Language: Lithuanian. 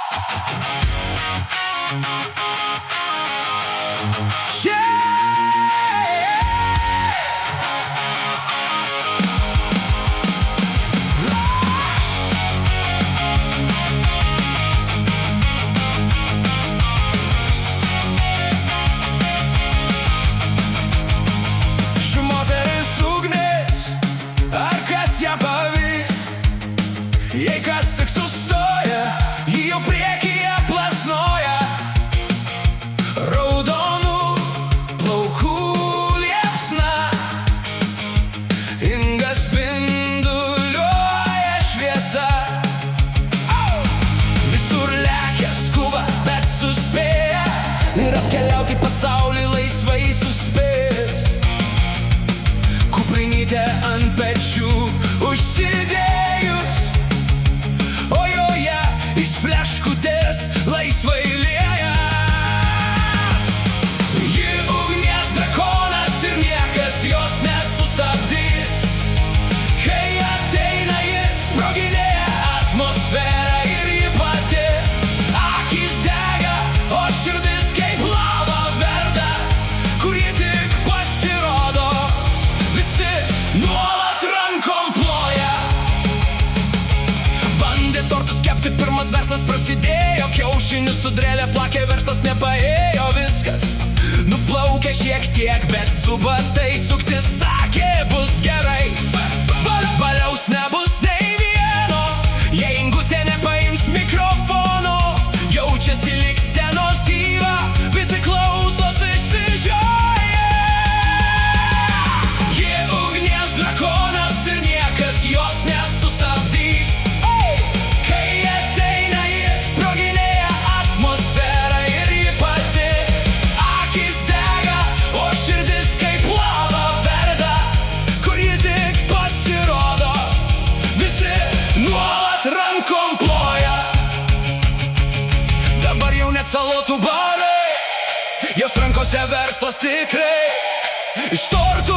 Ši moteris ugnis, ar kas ją pavys? Jei kas tik sustoja, ji jau priekyje plasnoja. Raudonų plaukų liepsna, Inga spinduliuoja šviesa. Visur lekia, skuba, bet suspėja ir apkeliauti pasaulį laisvai suspės. Kuprinytė ant pečių užsidėjus, o joje iš fleškutės laisvai liejas. Ji ugnies drakonas ir niekas jos nesustabdys. Kai ateina ji, sproginėja atmosfera ir ji pati. Akys dega, o širdis kaip lava verda. Kur ji tik pasirodo, visi nuolat rankom ploja. Bandė tortus kepti, pirmas verslas prasidėjo. Kiaušinius sudrėlė, plakė, verslas nepaėjo. Viskas nuplaukė šiek tiek, bet su batai sukti sakė bus gerai. Baliaus nebus nei vieno, jei Ingutė nepaims mikrofono. Jaučiasi lyg scenos diva, visi klausos išsižioję. Ji ugnies drakonas ir niekas jos nesustabdys. Kai ateina ji, sproginėja atmosfera ir ji pati. Akys dega, o širdis kaip lava verda. Kur ji tik pasirodo, visi nuolat rankom ploja. Dabar jau net salotų barai, jos rankose verslas tikrai. Iš tortų